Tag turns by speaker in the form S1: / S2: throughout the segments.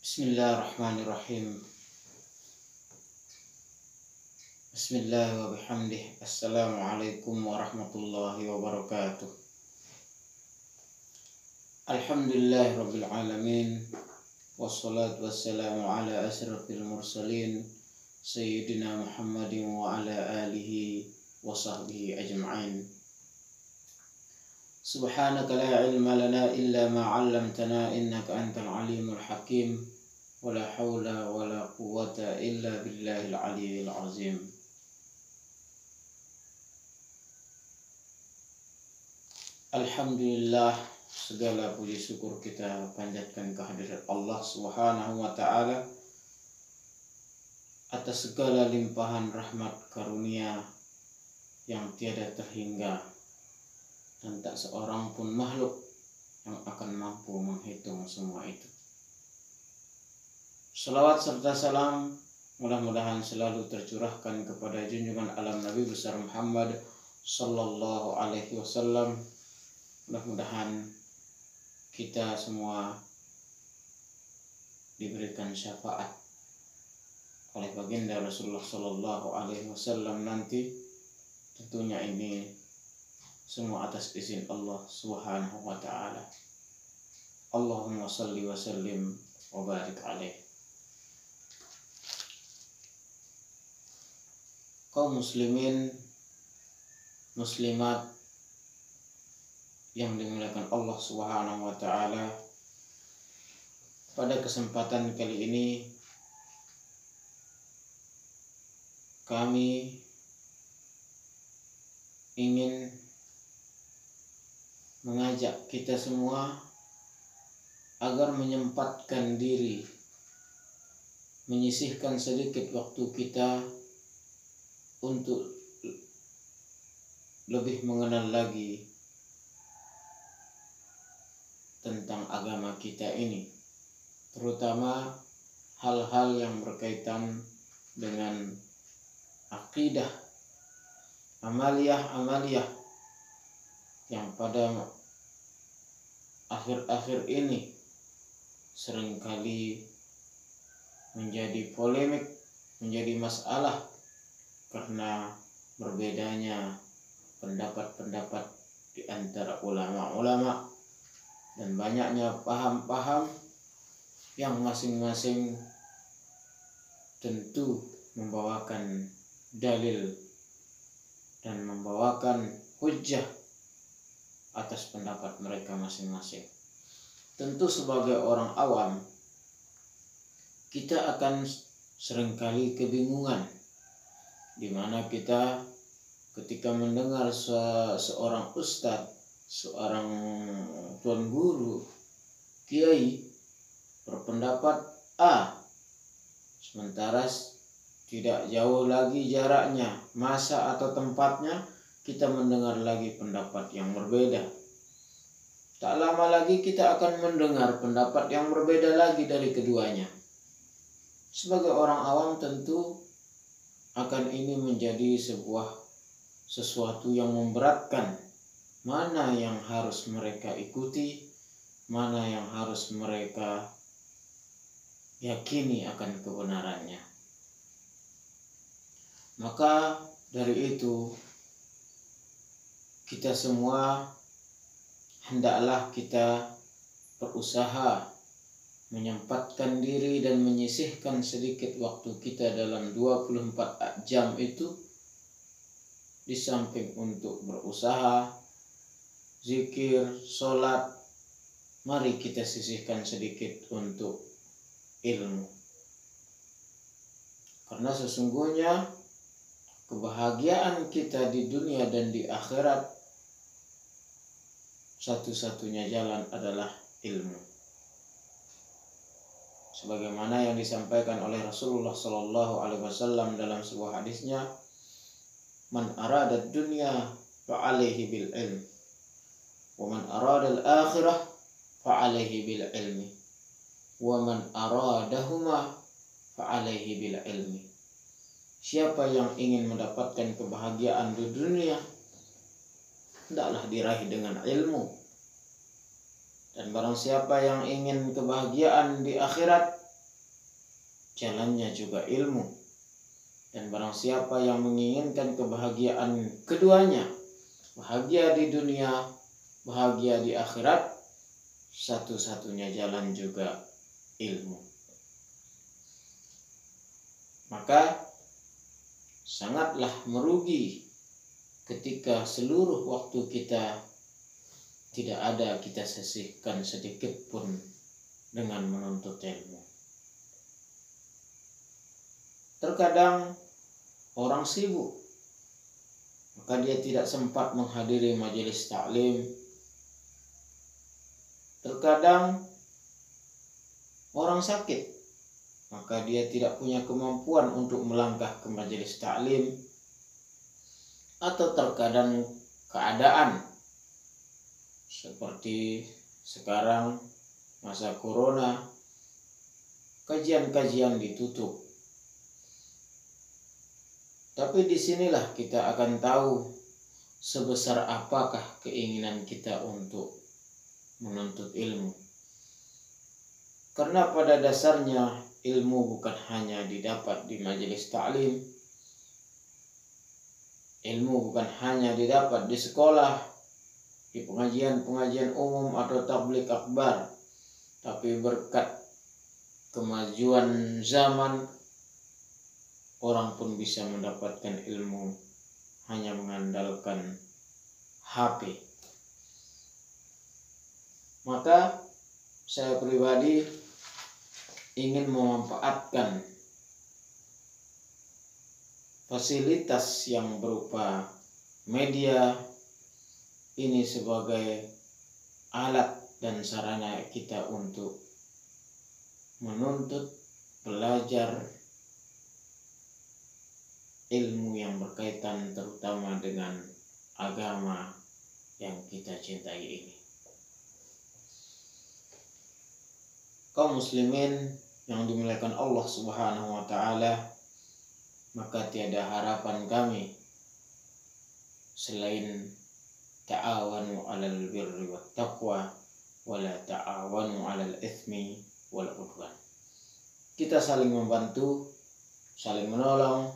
S1: Bismillahirrahmanirrahim. Bismillah wa bihamdih. Assalamualaikum warahmatullahi wabarakatuh. Alhamdulillahi rabbil alamin. Wassalatu wassalamu ala asyrafil mursalin Sayyidina Muhammadin wa ala alihi wa sahbihi ajma'in. Subhanaka la ilma lana illa ma 'allamtana innaka antal alimul hakim. Wala haula wala quwwata illa billahil aliyyil azim. Alhamdulillah, segala puji syukur kita panjatkan kehadirat Allah Subhanahu wa taala atas segala limpahan rahmat karunia yang tiada terhingga, dan tak seorang pun makhluk yang akan mampu menghitung semua itu. Salawat serta salam mudah-mudahan selalu tercurahkan kepada junjungan alam Nabi besar Muhammad sallallahu alaihi wasallam. Mudah-mudahan kita semua diberikan syafaat oleh baginda Rasulullah sallallahu alaihi wasallam nanti. Tentunya ini semua atas izin Allah Subhanahu wa taala. Allahumma shalli wa sallim wa barik alaihi. Kaum muslimin muslimat yang dimuliakan Allah Subhanahu wa taala, pada kesempatan kali ini kami ingin mengajak kita semua agar menyempatkan diri, menyisihkan sedikit waktu kita untuk lebih mengenal lagi tentang agama kita ini, terutama hal-hal yang berkaitan dengan akidah, amaliyah yang pada akhir-akhir ini seringkali menjadi polemik, menjadi masalah karena berbedanya pendapat-pendapat di antara ulama-ulama dan banyaknya paham-paham yang masing-masing tentu membawakan dalil dan membawakan hujjah atas pendapat mereka masing-masing. Tentu sebagai orang awam kita akan seringkali kebingungan, di mana kita ketika mendengar seorang ustadz, seorang tuan guru, kiai berpendapat A, sementara tidak jauh lagi jaraknya, masa atau tempatnya kita mendengar lagi pendapat yang berbeda. Tak lama lagi kita akan mendengar pendapat yang berbeda lagi dari keduanya. Sebagai orang awam tentu akan ini menjadi sesuatu yang memberatkan. Mana yang harus mereka ikuti, mana yang harus mereka yakini akan kebenarannya. Maka dari itu kita semua hendaklah kita berusaha menyempatkan diri dan menyisihkan sedikit waktu kita dalam 24 jam itu, di samping untuk berusaha, zikir, sholat, mari kita sisihkan sedikit untuk ilmu. Karena sesungguhnya kebahagiaan kita di dunia dan di akhirat, satu-satunya jalan adalah ilmu. Sebagaimana yang disampaikan oleh Rasulullah sallallahu alaihi wasallam dalam sebuah hadisnya, man arada dunya fa alaihi bil ilm, wa man arada al akhirah fa alaihi bil ilmi, wa man aradahuma fa alaihi bil ilmi. Siapa yang ingin mendapatkan kebahagiaan di dunia, hendaklah diraih dengan ilmu. Dan barang siapa yang ingin kebahagiaan di akhirat, jalannya juga ilmu. Dan barang siapa yang menginginkan kebahagiaan keduanya, bahagia di dunia, bahagia di akhirat, satu-satunya jalan juga ilmu. Maka sangatlah merugi ketika seluruh waktu kita tidak ada kita sisihkan sedikit pun dengan menuntut ilmu. Terkadang orang sibuk, maka dia tidak sempat menghadiri majelis taklim. Terkadang orang sakit, maka dia tidak punya kemampuan untuk melangkah ke majelis taklim. Atau terkadang keadaan seperti sekarang masa corona, kajian-kajian ditutup. Tapi disinilah kita akan tahu sebesar apakah keinginan kita untuk menuntut ilmu. Karena pada dasarnya ilmu bukan hanya didapat di majelis taklim. Ilmu bukan hanya didapat di sekolah, di pengajian-pengajian umum atau tabligh akbar. Tapi berkat kemajuan zaman, orang pun bisa mendapatkan ilmu hanya mengandalkan HP. Maka saya pribadi ingin memanfaatkan fasilitas yang berupa media ini sebagai alat dan sarana kita untuk menuntut, belajar ilmu yang berkaitan terutama dengan agama yang kita cintai ini. Kaum muslimin yang dimuliakan Allah Subhanahu wa taala, maka tiada harapan kami selain ta'awanu 'alal birri wat taqwa wa la ta'awanu 'alal itsmi wal 'udwan. Kita saling membantu, saling menolong,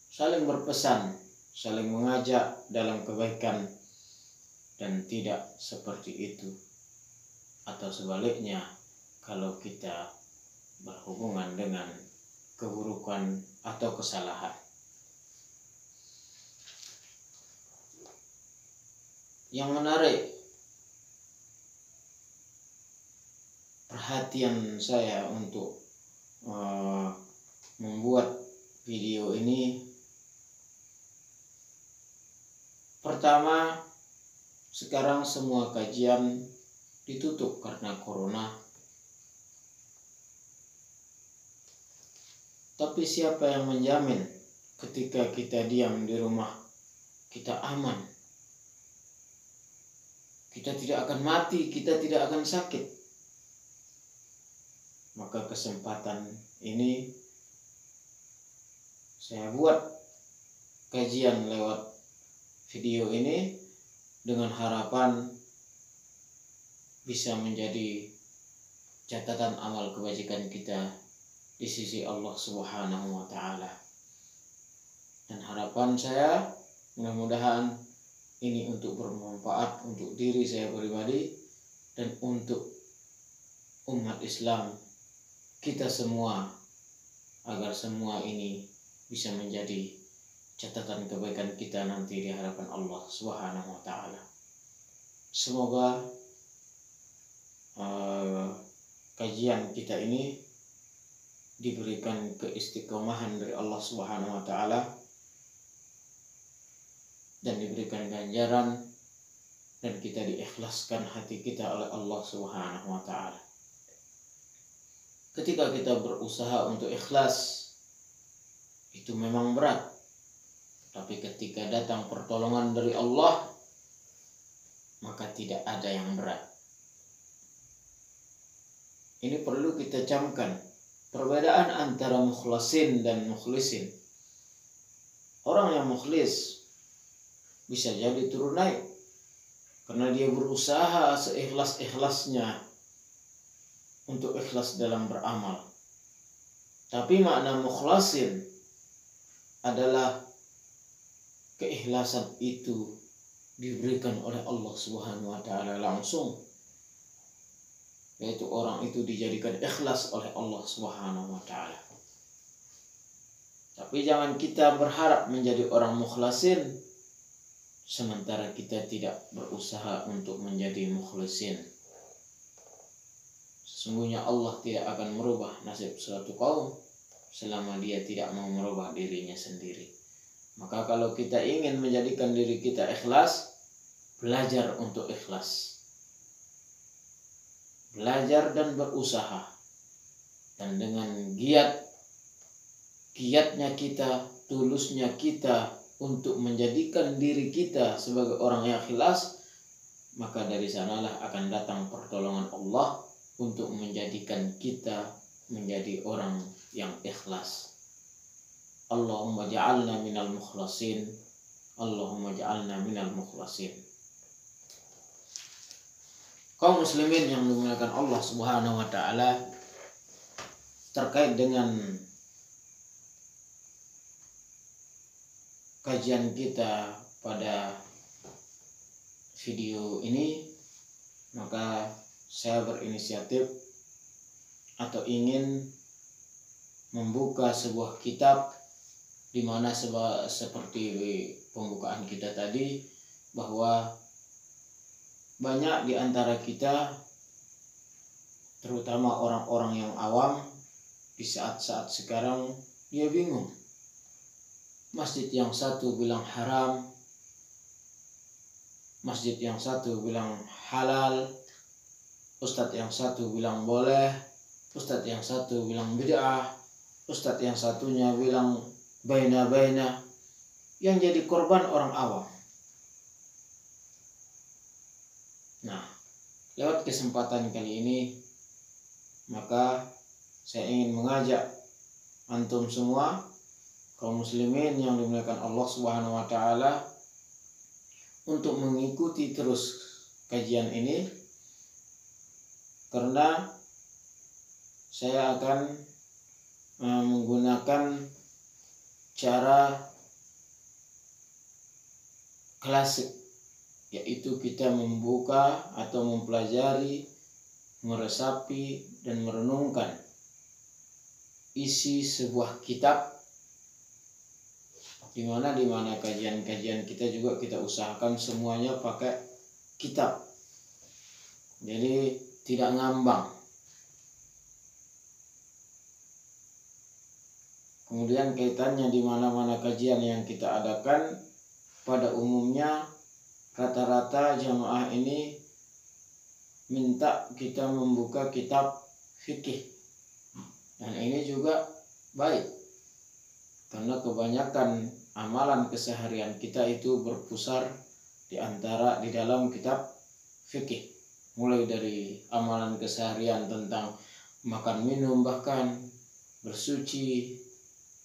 S1: saling berpesan, saling mengajak dalam kebaikan, dan tidak seperti itu. Atau sebaliknya, kalau kita berhubungan dengan keburukan atau kesalahan. Yang menarik perhatian saya untuk membuat video ini, pertama, sekarang semua kajian ditutup karena corona. Tapi siapa yang menjamin ketika kita diam di rumah kita aman? Kita tidak akan mati, kita tidak akan sakit. Maka kesempatan ini saya buat kajian lewat video ini dengan harapan bisa menjadi catatan amal kebajikan kita di sisi Allah Subhanahu wa taala. Dan harapan saya mudah-mudahan ini untuk bermanfaat untuk diri saya pribadi dan untuk umat Islam kita semua, agar semua ini bisa menjadi catatan kebaikan kita nanti di hadapan Allah Subhanahu wa taala. Semoga kajian kita ini diberikan keistiqomahan dari Allah Subhanahu wa taala dan diberikan ganjaran, dan kita diikhlaskan hati kita oleh Allah Subhanahu wa taala. Ketika kita berusaha untuk ikhlas, itu memang berat. Tapi ketika datang pertolongan dari Allah, maka tidak ada yang berat. Ini perlu kita camkan. Perbedaan antara mukhlasin dan mukhlisin. Orang yang mukhlis bisa jadi turun naik karena dia berusaha seikhlas-ikhlasnya untuk ikhlas dalam beramal. Tapi makna mukhlasin adalah keikhlasan itu diberikan oleh Allah Subhanahu wa taala langsung, yaitu orang itu dijadikan ikhlas oleh Allah Subhanahu wa taala. Tapi jangan kita berharap menjadi orang mukhlasin sementara kita tidak berusaha untuk menjadi mukhlisin. Sesungguhnya Allah tidak akan merubah nasib suatu kaum selama dia tidak mau merubah dirinya sendiri. Maka kalau kita ingin menjadikan diri kita ikhlas, belajar untuk ikhlas. Belajar dan berusaha. Dan dengan giatnya kita, tulusnya kita untuk menjadikan diri kita sebagai orang yang ikhlas, maka dari sanalah akan datang pertolongan Allah untuk menjadikan kita menjadi orang yang ikhlas. Allahumma ja'alna minal mukhlasin. Allahumma ja'alna minal mukhlasin. Kaum muslimin yang dimuliakan Allah Subhanahu wa taala, terkait dengan kajian kita pada video ini, maka saya berinisiatif atau ingin membuka sebuah kitab di mana seperti pembukaan kita tadi, bahwa banyak di antara kita, terutama orang-orang yang awam, di saat-saat sekarang dia bingung. Masjid yang satu bilang haram, masjid yang satu bilang halal, ustadz yang satu bilang boleh, ustadz yang satu bilang bid'ah, ustadz yang satunya bilang baina-baina, yang jadi korban orang awam. Nah, lewat kesempatan kali ini, maka saya ingin mengajak antum semua, kaum muslimin yang dimuliakan Allah Subhanahu wa taala, untuk mengikuti terus kajian ini, karena saya akan menggunakan cara klasik, yaitu kita membuka atau mempelajari, meresapi dan merenungkan isi sebuah kitab, di mana kajian-kajian kita juga kita usahakan semuanya pakai kitab. Jadi tidak ngambang. Kemudian kaitannya di mana-mana kajian yang kita adakan, pada umumnya rata-rata jamaah ini minta kita membuka kitab fikih. Dan ini juga baik, karena kebanyakan amalan keseharian kita itu berpusar di dalam kitab fikih. Mulai dari amalan keseharian tentang makan minum, bahkan bersuci,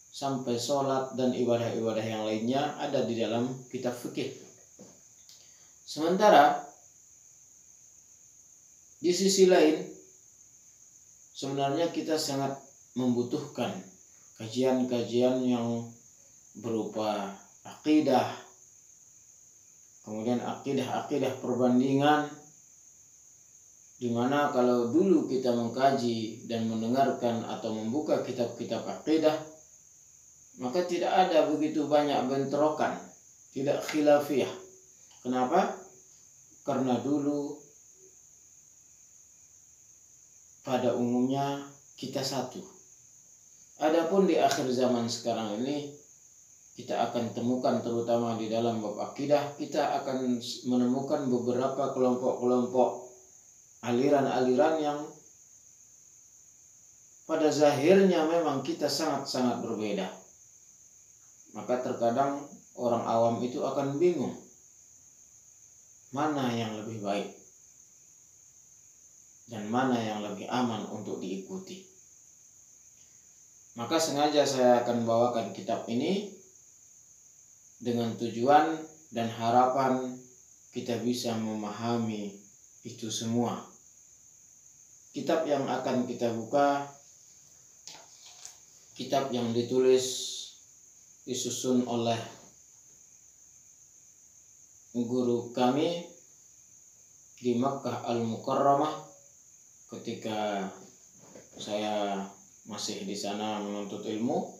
S1: sampai sholat dan ibadah-ibadah yang lainnya ada di dalam kitab fikih. Sementara di sisi lain, sebenarnya kita sangat membutuhkan kajian-kajian yang berupa akidah, kemudian akidah perbandingan, di mana kalau dulu kita mengkaji dan mendengarkan atau membuka kitab-kitab akidah, maka tidak ada begitu banyak bentrokan, tidak khilafiyah. Kenapa? Karena dulu pada umumnya kita satu. Adapun di akhir zaman sekarang ini, kita akan temukan terutama di dalam bab akidah, kita akan menemukan beberapa kelompok-kelompok aliran-aliran yang pada zahirnya memang kita sangat-sangat berbeda. Maka terkadang orang awam itu akan bingung mana yang lebih baik dan mana yang lebih aman untuk diikuti. Maka sengaja saya akan bawakan kitab ini dengan tujuan dan harapan kita bisa memahami itu semua. Kitab yang akan kita buka kitab yang disusun oleh guru kami di Makkah Al-Mukarramah ketika saya masih di sana menuntut ilmu,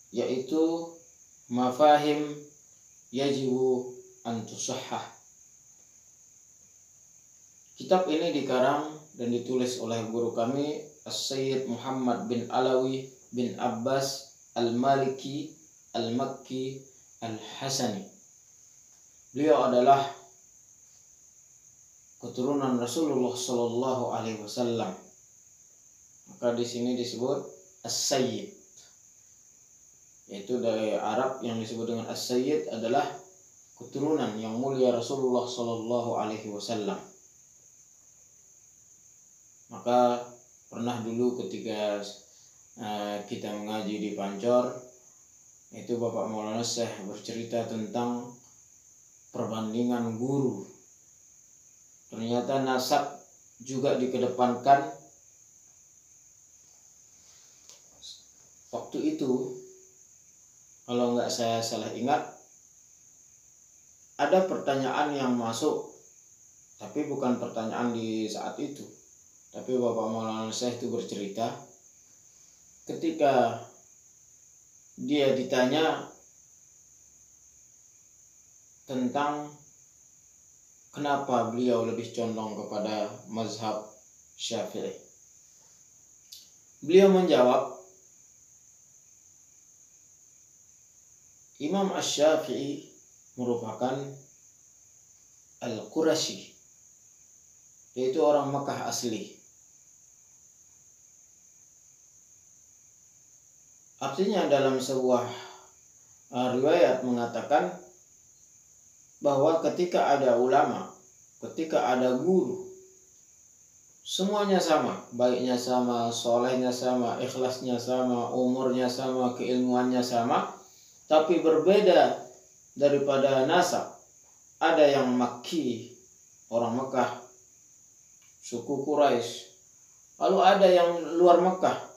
S1: yaitu Mafahim Yajibu an Tusahhah. Kitab ini dikarang dan ditulis oleh guru kami As-Sayyid Muhammad bin Alawi bin Abbas Al-Maliki Al-Makki Al-Hasani. Beliau adalah keturunan Rasulullah Sallallahu Alaihi Wasallam. Maka di sini disebut As-Sayyid, yaitu dari Arab yang disebut dengan As-Sayyid adalah keturunan yang mulia Rasulullah Sallallahu Alaihi Wasallam. Maka pernah dulu ketika kita mengaji di Pancor, itu Bapak Maulana Syekh bercerita tentang perbandingan guru. Ternyata nasab juga dikedepankan. Waktu itu, kalau nggak saya salah ingat, ada pertanyaan yang masuk, tapi bukan pertanyaan di saat itu. Tapi Bapak Maulana Syekh itu bercerita, ketika dia ditanya tentang kenapa beliau lebih condong kepada mazhab Syafi'i, beliau menjawab, Imam Asy-Syafi'i merupakan Al-Qurashi, yaitu orang Makkah asli. Artinya dalam sebuah riwayat mengatakan bahwa ketika ada ulama, ketika ada guru, semuanya sama, baiknya sama, solehnya sama, ikhlasnya sama, umurnya sama, keilmuannya sama, tapi berbeda daripada nasab. Ada yang Makki, orang Mekah, suku Quraisy, lalu ada yang luar Mekah.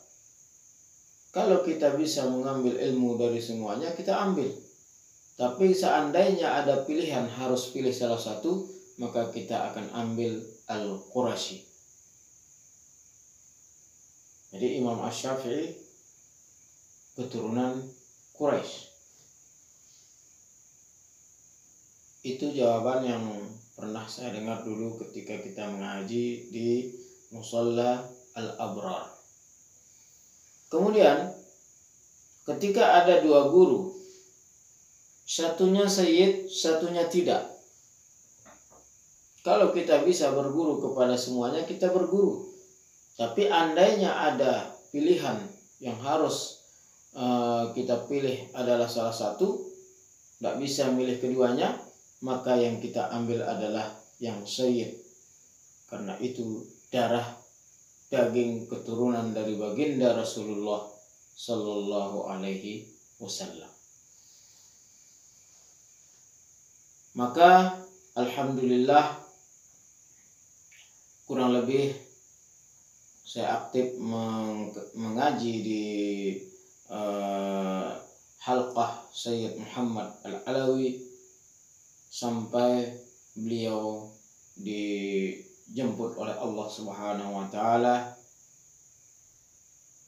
S1: Kalau kita bisa mengambil ilmu dari semuanya, kita ambil. Tapi seandainya ada pilihan harus pilih salah satu, maka kita akan ambil Al-Qurashi. Jadi Imam Asy-Syafi'i keturunan Quraisy. Itu jawaban yang pernah saya dengar dulu ketika kita mengaji di Musalla Al-Abrar. Kemudian ketika ada dua guru, satunya sayyid, satunya tidak. Kalau kita bisa berguru kepada semuanya, kita berguru. Tapi andainya ada pilihan yang harus kita pilih adalah salah satu, tidak bisa milih keduanya, maka yang kita ambil adalah yang sayyid. Karena itu darah daging keturunan dari baginda Rasulullah Sallallahu Alaihi Wasallam. Maka alhamdulillah kurang lebih saya aktif mengaji di halqah Sayyid Muhammad Al-Alawi sampai beliau dijemput oleh Allah Subhanahu wa taala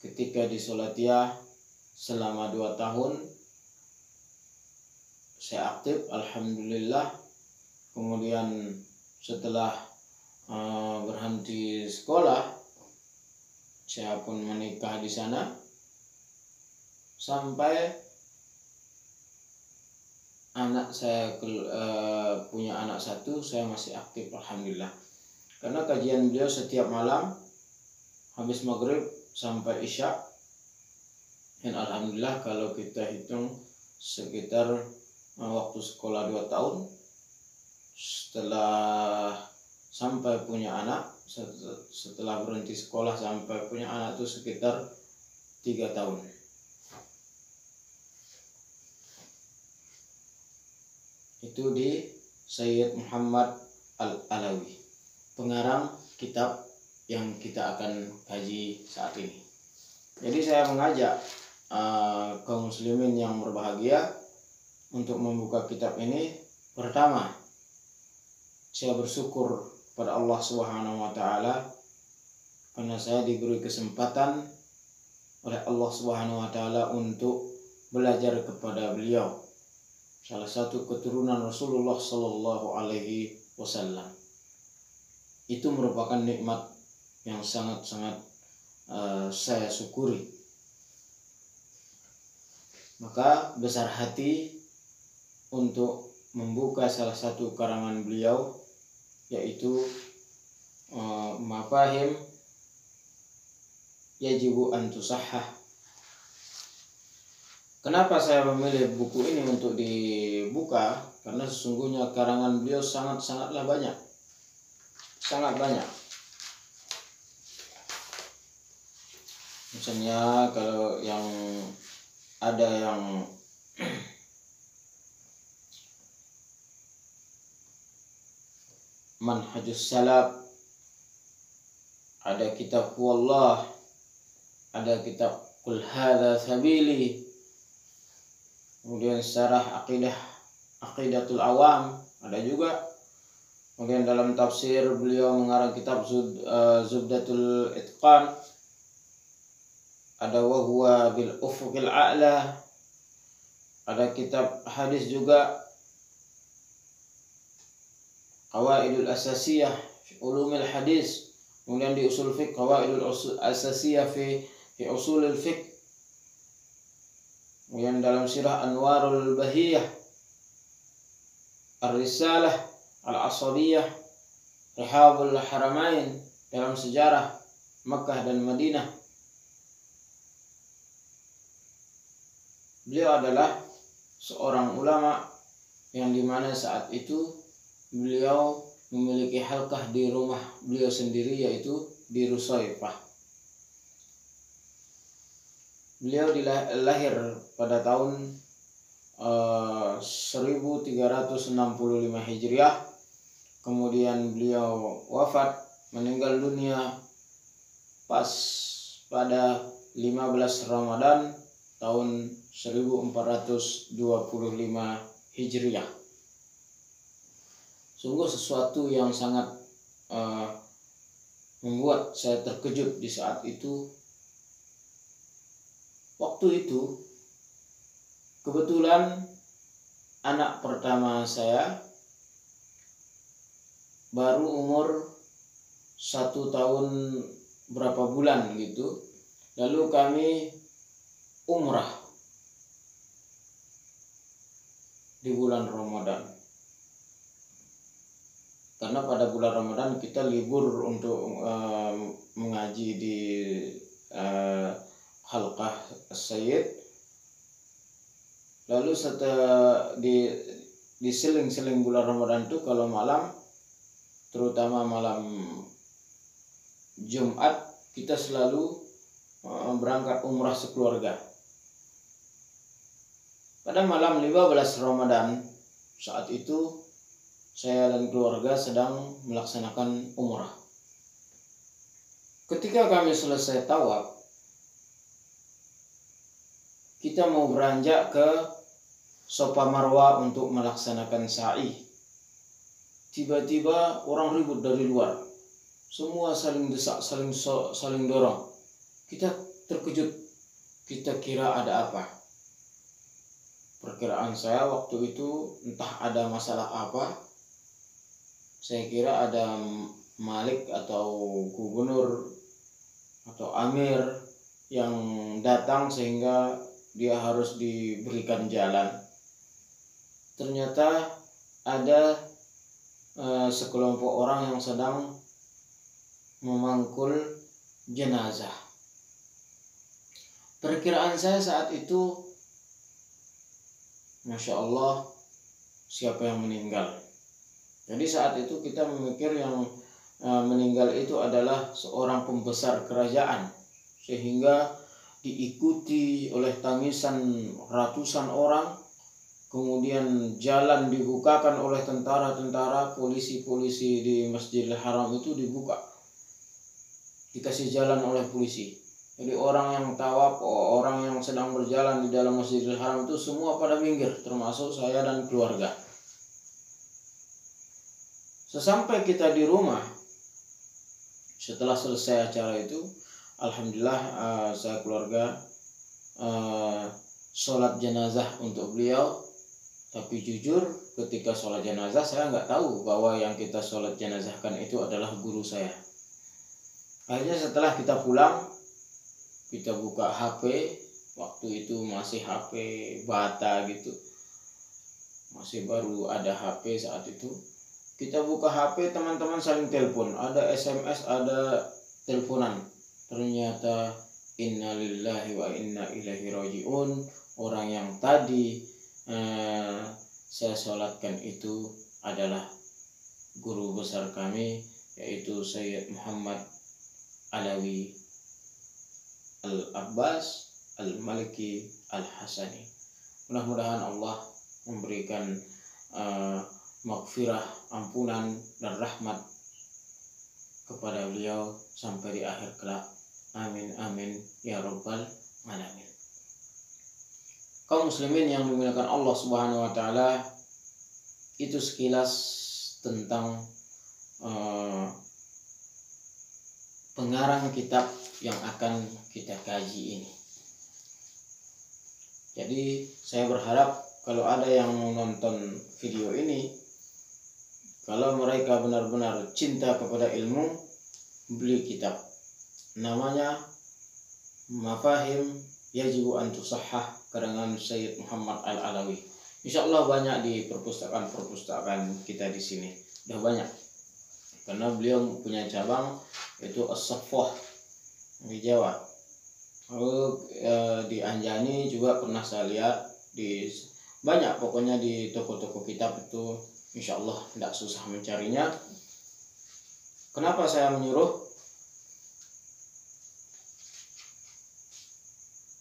S1: ketika di Salatiyah selama 2 tahun saya aktif, alhamdulillah. Kemudian setelah berhenti sekolah, saya pun menikah di sana sampai anak saya punya anak 1, saya masih aktif, alhamdulillah. Karena kajian beliau setiap malam habis maghrib sampai isya, dan alhamdulillah kalau kita hitung sekitar waktu sekolah 2 tahun, setelah sampai punya anak, setelah berhenti sekolah sampai punya anak itu sekitar 3 tahun. Itu di Sayyid Muhammad Al-Alawi, pengarang kitab yang kita akan kaji saat ini. Jadi saya mengajak kaum muslimin yang berbahagia untuk membuka kitab ini. Pertama, saya bersyukur pada Allah Subhanahu wa taala karena saya diberi kesempatan oleh Allah Subhanahu wa taala untuk belajar kepada beliau, salah satu keturunan Rasulullah sallallahu alaihi wasallam. Itu merupakan nikmat yang sangat-sangat saya syukuri. Maka besar hati untuk membuka salah satu karangan beliau, yaitu Mafahim Yajibu an Tusahhah. Kenapa saya memilih buku ini untuk dibuka? Karena sesungguhnya karangan beliau sangat-sangatlah banyak. Sangat banyak. Misalnya kalau yang ada yang Manhajus Salaf, ada kitab Wallah, ada kitab Qul Hadza Sabili, kemudian syarah Aqidatul Awam ada juga. Kemudian dalam tafsir beliau mengarang kitab Zubdatul Itqan, ada Wa Huwa Bil Ufuqil A'la, ada kitab hadis juga Qawaidul Asasiyah fi Ulumil Hadis, kemudian di usul fiqh Qawaidul Asasiyah fi Usulil Fiqh, kemudian dalam sirah Anwarul Bahiyah, Ar-Risalah Al-Asabiyah, Rihabul Haramain, dalam sejarah Makkah dan Madinah. Beliau adalah seorang ulama yang dimana saat itu beliau memiliki halqah di rumah beliau sendiri, yaitu di Rusaifah. Beliau lahir pada tahun 1365 Hijriah. Kemudian beliau wafat, meninggal dunia pas pada 15 Ramadan tahun 1425 Hijriah. Sungguh sesuatu yang sangat membuat saya terkejut di saat itu. Waktu itu kebetulan anak pertama saya baru umur 1 tahun berapa bulan gitu. Lalu kami umrah di bulan Ramadan. Karena pada bulan Ramadan kita libur untuk mengaji di Halqah Sayyid. Lalu setelah di seling-seling bulan Ramadan itu, kalau malam, terutama malam Jumat, kita selalu berangkat umrah sekeluarga. Pada malam 15 Ramadan saat itu saya dan keluarga sedang melaksanakan umrah. Ketika kami selesai tawaf, kita mau beranjak ke Safa Marwa untuk melaksanakan sa'i. Tiba-tiba orang ribut dari luar. Semua saling desak, saling dorong. Kita terkejut. Kita kira ada apa. Perkiraan saya waktu itu entah ada masalah apa. Saya kira ada Malik atau gubernur atau amir yang datang sehingga dia harus diberikan jalan. Ternyata ada sekelompok orang yang sedang memangkul jenazah. Perkiraan saya saat itu, Masya Allah, siapa yang meninggal. Jadi saat itu kita memikir yang meninggal itu adalah seorang pembesar kerajaan, sehingga diikuti oleh tangisan ratusan orang. Kemudian jalan dibukakan oleh tentara-tentara, polisi-polisi di Masjidil Haram itu dibuka, dikasih jalan oleh polisi. Jadi orang yang tawaf, orang yang sedang berjalan di dalam Masjidil Haram itu semua pada minggir, termasuk saya dan keluarga. Sesampai kita di rumah, setelah selesai acara itu, alhamdulillah saya keluarga sholat jenazah untuk beliau. Tapi jujur ketika sholat jenazah saya nggak tahu bahwa yang kita sholat jenazahkan itu adalah guru saya. Akhirnya setelah kita pulang, kita buka HP, waktu itu masih HP Bata gitu, masih baru ada HP saat itu. Kita buka HP, teman-teman saling telepon, ada SMS, ada teleponan. Ternyata innalillahi wa inna ilaihi rajiun, orang yang tadi saya sholatkan itu adalah guru besar kami, yaitu Sayyid Muhammad Alawi Al-Abbas Al-Maliki Al-Hasani. Mudah-mudahan Allah memberikan maghfirah, ampunan dan rahmat kepada beliau sampai di akhir kelak. Amin amin ya rabbal alamin. Kaum muslimin yang dimuliakan Allah Subhanahu wa taala, itu sekilas tentang pengarang kitab yang akan kita kaji ini. Jadi saya berharap kalau ada yang menonton video ini, kalau mereka benar-benar cinta kepada ilmu, beli kitab. Namanya Mafahim Yajibu an Tusahhah, karangan Sayyid Muhammad Al-Alawi. Insyaallah banyak di perpustakaan kita di sini. Sudah banyak. Karena beliau punya cabang yaitu As-Saffah di Jawa. Lalu di Anjani juga pernah saya lihat, di banyak pokoknya di toko-toko kitab itu, insyaallah tidak susah mencarinya. Kenapa saya menyuruh?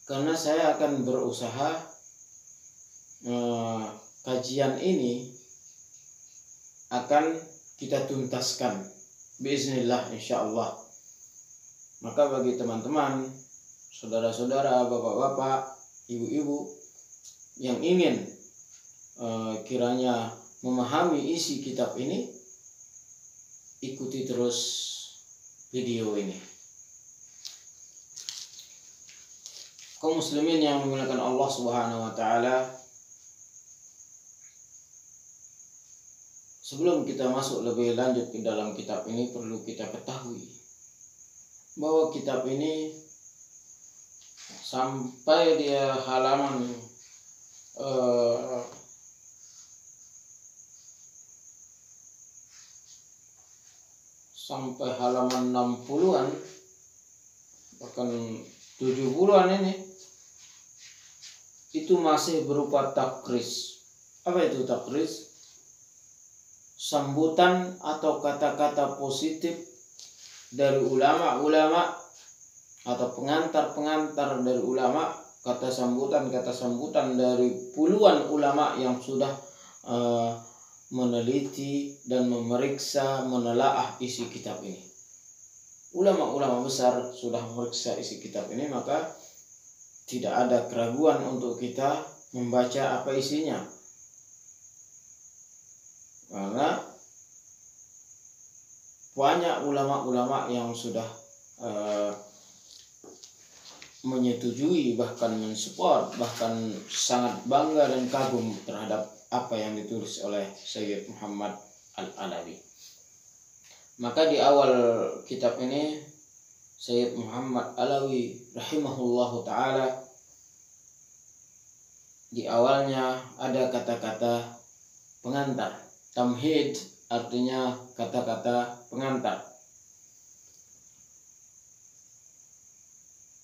S1: Karena saya akan berusaha kajian ini akan kita tuntaskan biiznillah insyaallah. Maka bagi teman-teman, saudara-saudara, bapak-bapak, ibu-ibu yang ingin kiranya memahami isi kitab ini, ikuti terus video ini. Kaum muslimin yang menggunakan Allah Subhanahu wa taala, sebelum kita masuk lebih lanjut ke dalam kitab ini, perlu kita ketahui bahwa kitab ini sampai dia halaman sampai halaman 60-an bahkan 70-an ini, itu masih berupa takris. Apa itu takris? Sambutan atau kata-kata positif dari ulama-ulama atau pengantar-pengantar dari ulama, kata sambutan dari puluhan ulama yang sudah meneliti dan memeriksa, menelaah isi kitab ini. Ulama-ulama besar sudah memeriksa isi kitab ini, maka tidak ada keraguan untuk kita membaca apa isinya. Karena banyak ulama-ulama yang sudah menyetujui, bahkan mensupport, bahkan sangat bangga dan kagum terhadap apa yang ditulis oleh Sayyid Muhammad Al-Alawi. Maka di awal kitab ini, Sayyid Muhammad Alawi rahimahullahu ta'ala, di awalnya ada kata-kata pengantar. Tamhid artinya kata-kata pengantar.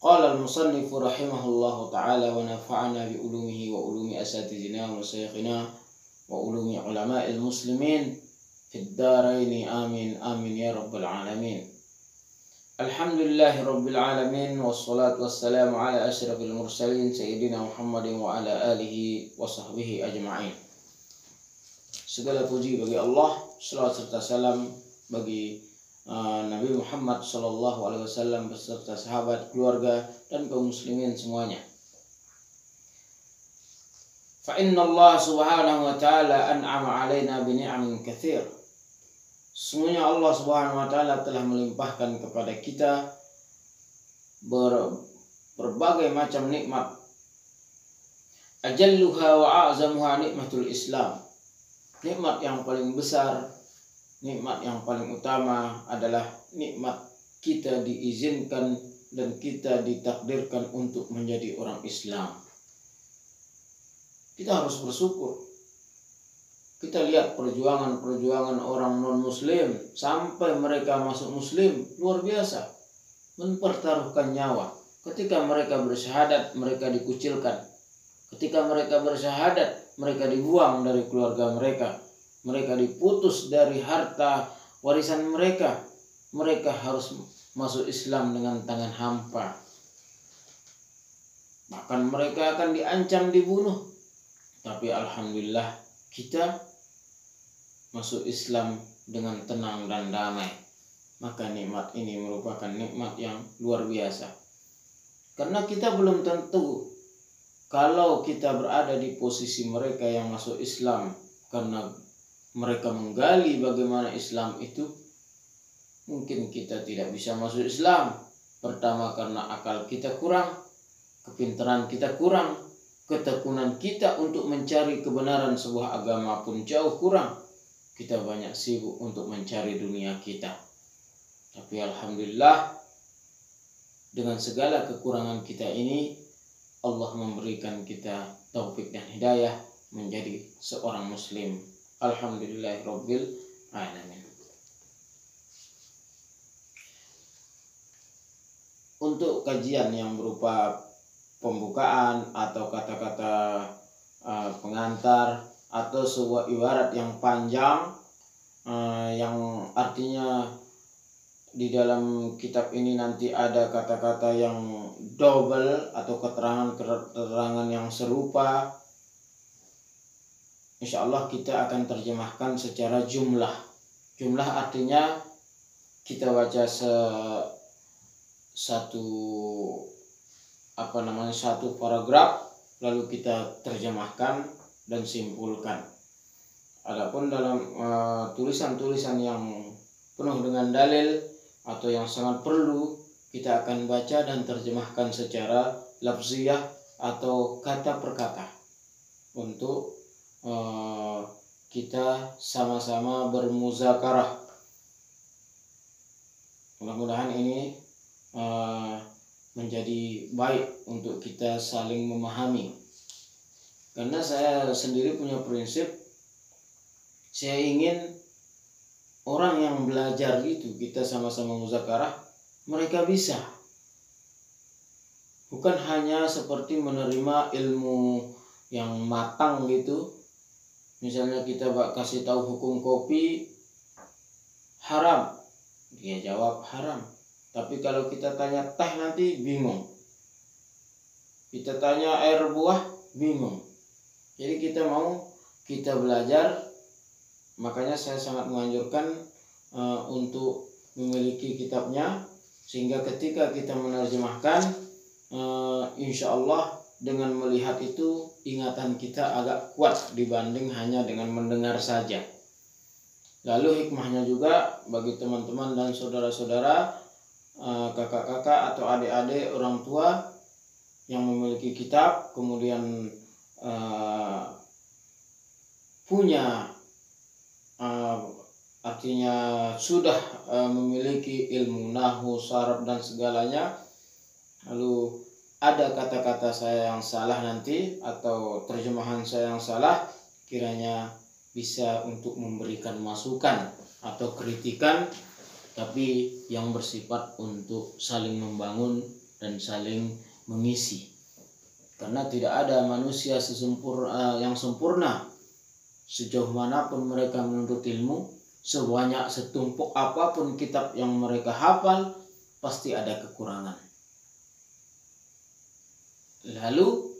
S1: Qala al-musannif rahimahullahu ta'ala wa nafa'ana bi ulumihi wa ulumi asatidina wa masyayikhina wa ulumi ulama'il muslimin fid daraini amin amin ya rabbal alamin. Alhamdulillahi rabbil alamin, wassalatu wassalamu ala asyrafil mursalin sayyidina Muhammadin wa ala alihi wa sahbihi ajma'in. Segala puji bagi Allah, salawat serta salam bagi Nabi Muhammad SAW beserta sahabat, keluarga, dan kaum muslimin semuanya. Fa inna Allah subhanahu wa ta'ala an'ama alaina bi ni'amin katsir. Sesungguhnya Allah subhanahu wa ta'ala telah melimpahkan kepada kita berbagai macam nikmat. Ajalluha wa a'zamuha nikmatul Islam. Nikmat yang paling besar, nikmat yang paling utama adalah nikmat kita diizinkan dan kita ditakdirkan untuk menjadi orang Islam. Kita harus bersyukur. Kita lihat perjuangan orang non-muslim sampai mereka masuk muslim, luar biasa. Mempertaruhkan nyawa. Ketika mereka bersyahadat, mereka dikucilkan. Ketika mereka bersyahadat, mereka dibuang dari keluarga mereka. Mereka diputus dari harta warisan mereka. Mereka harus masuk Islam dengan tangan hampa. Bahkan mereka akan diancam dibunuh. Tapi alhamdulillah kita masuk Islam dengan tenang dan damai. Maka nikmat ini merupakan nikmat yang luar biasa. Karena kita belum tentu kalau kita berada di posisi mereka yang masuk Islam, karena mereka menggali bagaimana Islam itu, mungkin kita tidak bisa masuk Islam. Pertama karena akal kita kurang, kepintaran kita kurang, ketekunan kita untuk mencari kebenaran sebuah agama pun jauh kurang. Kita banyak sibuk untuk mencari dunia kita. Tapi alhamdulillah, dengan segala kekurangan kita ini, Allah memberikan kita taufik dan hidayah menjadi seorang muslim. Alhamdulillahirabbil alamin. Untuk kajian yang berupa pembukaan atau kata-kata pengantar atau sebuah ibarat yang panjang yang artinya di dalam kitab ini nanti ada kata-kata yang double atau keterangan yang serupa. Insya Allah kita akan terjemahkan secara jumlah. Jumlah artinya kita baca satu paragraf lalu kita terjemahkan dan simpulkan. Adapun dalam tulisan-tulisan yang penuh dengan dalil atau yang sangat perlu, kita akan baca dan terjemahkan secara lafziyah atau kata per kata untuk kita sama-sama bermuzakarah. Mudah-mudahan ini menjadi baik untuk kita saling memahami. Karena saya sendiri punya prinsip, saya ingin orang yang belajar itu, kita sama-sama muzakarah, mereka bisa. Bukan hanya seperti menerima ilmu yang matang gitu. Misalnya kita kasih tahu hukum kopi haram, dia jawab haram. Tapi kalau kita tanya teh nanti bingung. Kita tanya air buah bingung. Jadi kita belajar. Makanya saya sangat menganjurkan untuk memiliki kitabnya, sehingga ketika kita menerjemahkan, insya Allah dengan melihat itu ingatan kita agak kuat dibanding hanya dengan mendengar saja. Lalu hikmahnya juga bagi teman-teman dan saudara-saudara, kakak-kakak atau adik-adik orang tua yang memiliki kitab, kemudian punya artinya sudah memiliki ilmu nahwu, sharaf dan segalanya, lalu ada kata-kata saya yang salah nanti atau terjemahan saya yang salah, kiranya bisa untuk memberikan masukan atau kritikan, tapi yang bersifat untuk saling membangun dan saling mengisi. Karena tidak ada manusia yang sempurna. Sejauh manapun mereka menuntut ilmu, sebanyak setumpuk apapun kitab yang mereka hafal, pasti ada kekurangan. Lalu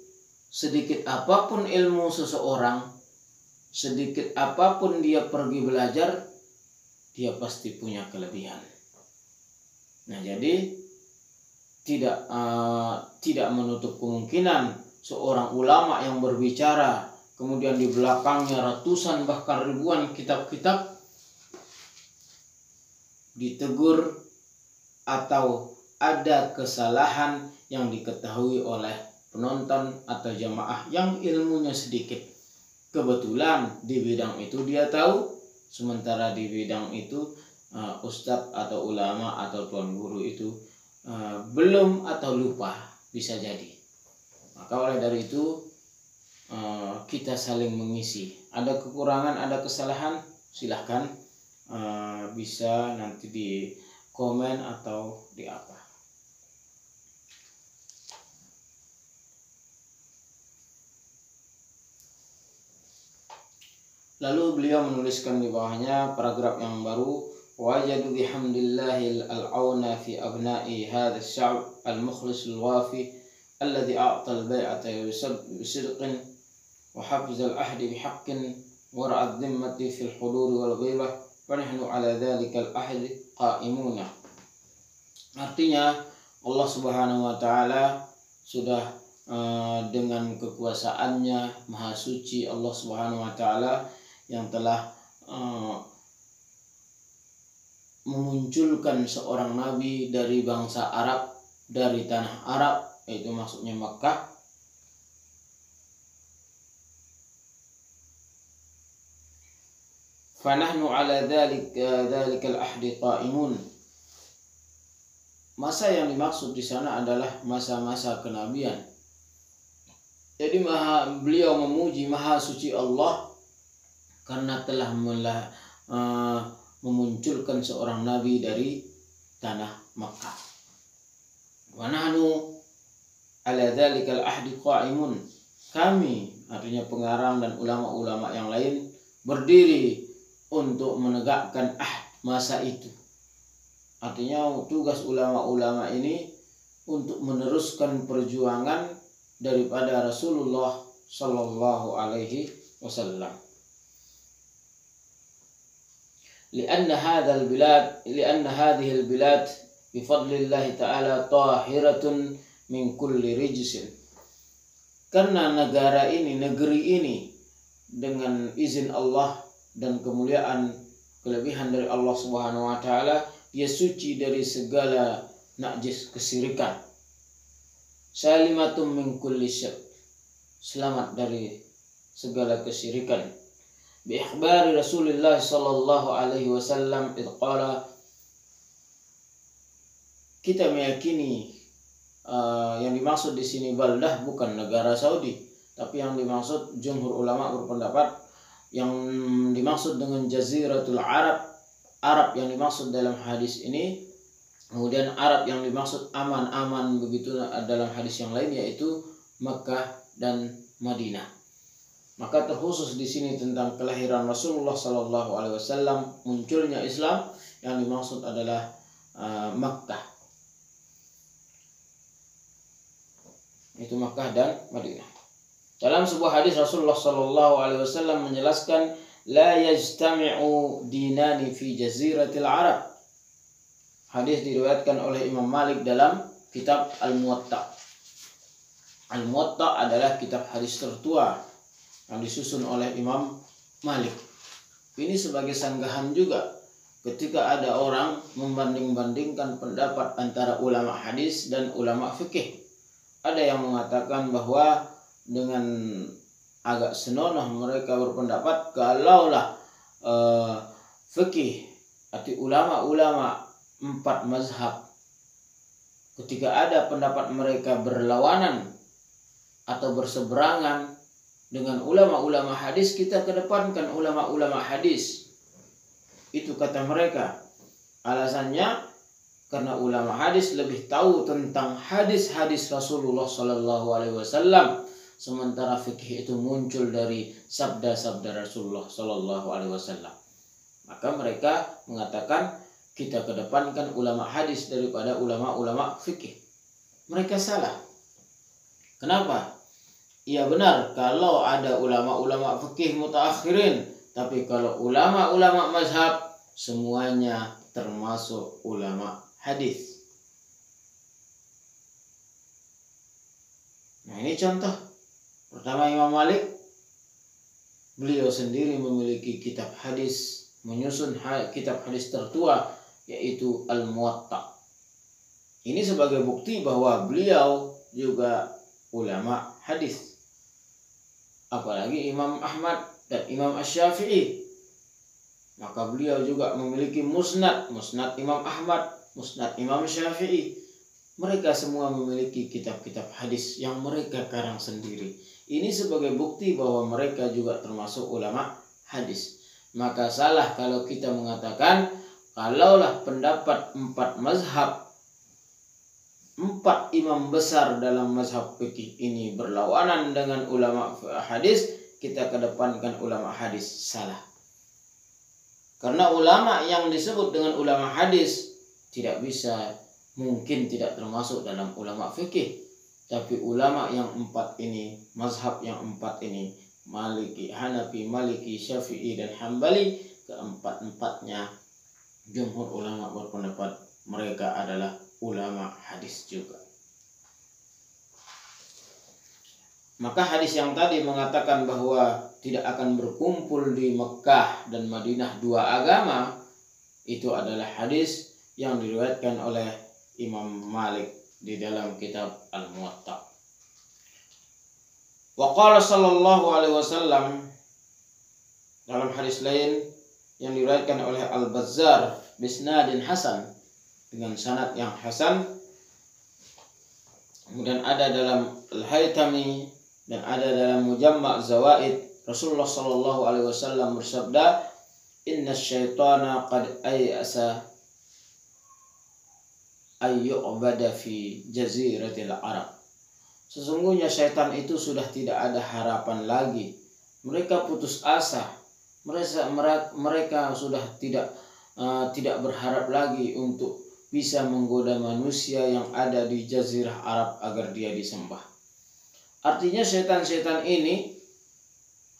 S1: sedikit apapun ilmu seseorang, sedikit apapun dia pergi belajar, dia pasti punya kelebihan. Nah, jadi tidak menutup kemungkinan seorang ulama yang berbicara kemudian di belakangnya ratusan bahkan ribuan kitab-kitab ditegur atau ada kesalahan yang diketahui oleh penonton atau jamaah yang ilmunya sedikit. Kebetulan di bidang itu dia tahu, sementara di bidang itu ustadz atau ulama atau tuan guru itu belum atau lupa, bisa jadi. Maka oleh dari itu kita saling mengisi. Ada kekurangan, ada kesalahan, silahkan bisa nanti di komen atau di apa. Lalu beliau menuliskan di bawahnya paragraf yang baru, wajadu bihamdillahil al-auna fi abna'i hadha sya'b al-mukhlis al-wafi alladhi a'ta al-bay'ata bisidqin wa hafz al-ahdi bihaqqin wa ra'ad dhimmati fil hudur wal ghibah wa nahnu ala dhalika al-ahdi qa'imuna. Artinya Allah Subhanahu wa taala sudah dengan kekuasaannya maha suci, Allah Subhanahu wa taala yang telah memunculkan seorang nabi dari bangsa Arab, dari tanah Arab, yaitu maksudnya Makkah, fanahnu ala dzalikal ahdi qa'imun. Masa yang dimaksud di sana adalah masa-masa kenabian. Jadi beliau memuji maha suci Allah karena telah memunculkan seorang nabi dari tanah Makkah. Wa nahnu ala dzalikal ahdi qa'imun. Kami, artinya pengarang dan ulama-ulama yang lain, berdiri untuk menegakkan masa itu. Artinya tugas ulama-ulama ini untuk meneruskan perjuangan daripada Rasulullah sallallahu alaihi wasallam. Lianna hadhihi al-bilad bifadlillahi ta'ala tahiratun min kulli rijsin. Karena negeri ini dengan izin Allah dan kemuliaan kelebihan dari Allah Subhanahu wa taala, dia suci dari segala najis kesyirikan. Salimatum min kulli syirk, selamat dari segala kesyirikan. Bi ikhbari Rasulullah sallallahu alaihi wasallam id qala, kita meyakini yang dimaksud di sini baldah bukan negara Saudi, tapi yang dimaksud jumhur ulama berpendapat yang dimaksud dengan Jaziratul Arab yang dimaksud dalam hadis ini, kemudian Arab yang dimaksud aman begitu dalam hadis yang lain, yaitu Makkah dan Madinah. Maka terkhusus di sini tentang kelahiran Rasulullah sallallahu alaihi wasallam, munculnya Islam, yang dimaksud adalah Makkah. Itu Makkah dan Madinah. Dalam sebuah hadis Rasulullah sallallahu alaihi wasallam menjelaskan, la yajtami'u dinani fi jaziratil Arab. Hadis diriwayatkan oleh Imam Malik dalam kitab Al-Muwatta. Al-Muwatta adalah kitab hadis tertua yang disusun oleh Imam Malik. Ini sebagai sanggahan juga ketika ada orang membanding-bandingkan pendapat antara ulama hadis dan ulama fikih. Ada yang mengatakan bahwa dengan agak senonoh mereka berpendapat kalaulah fikih arti ulama-ulama 4 mazhab, ketika ada pendapat mereka berlawanan atau berseberangan dengan ulama-ulama hadis, kita kedepankan ulama-ulama hadis. Itu kata mereka. Alasannya karena ulama hadis lebih tahu tentang hadis-hadis Rasulullah sallallahu alaihi wasallam, sementara fikih itu muncul dari sabda-sabda Rasulullah sallallahu alaihi wasallam. Maka mereka mengatakan kita kedepankan ulama hadis daripada ulama-ulama fikih. Mereka salah. Kenapa? Iya benar kalau ada ulama-ulama fikih mutaakhirin, tapi kalau ulama-ulama mazhab semuanya termasuk ulama hadis. Nah, ini contoh. Pertama Imam Malik, beliau sendiri memiliki kitab hadis, menyusun kitab hadis tertua yaitu Al-Muwatta. Ini sebagai bukti bahwa beliau juga ulama hadis. Apalagi Imam Ahmad dan Imam Asy-Syafi'i. Maka beliau juga memiliki musnad Imam Ahmad, musnad Imam Syafi'i. Mereka semua memiliki kitab-kitab hadis yang mereka karang sendiri. Ini sebagai bukti bahwa mereka juga termasuk ulama hadis. Maka salah kalau kita mengatakan kalaulah pendapat 4 mazhab, 4 imam besar dalam mazhab fikih ini berlawanan dengan ulama hadis, kita kedepankan ulama hadis. Salah. Karena ulama yang disebut dengan ulama hadis mungkin tidak termasuk dalam ulama fikih. Tapi ulama yang 4 ini, mazhab yang 4 ini, Maliki, Hanafi, Maliki, Syafi'i dan Hambali, keempat-empatnya jumhur ulama berpendapat mereka adalah ulama hadis juga. Maka hadis yang tadi mengatakan bahwa tidak akan berkumpul di Mekah dan Madinah 2 agama, itu adalah hadis yang diriwayatkan oleh Imam Malik di dalam kitab Al-Muwatta. Wa qala sallallahu alaihi wasallam dalam hadis lain yang diriwayatkan oleh Al-Bazzar bisnadin hasan, dengan sanad yang hasan, kemudian ada dalam Al-Haytami dan ada dalam Mujamma' Zawaid, Rasulullah sallallahu alaihi wasallam bersabda, "Inna syaitana qad ayasa ayyu'bada fi jaziratil Arab." Sesungguhnya syaitan itu sudah tidak ada harapan lagi. Mereka putus asa. Mereka sudah tidak berharap lagi untuk bisa menggoda manusia yang ada di jazirah Arab agar dia disembah. Artinya setan-setan ini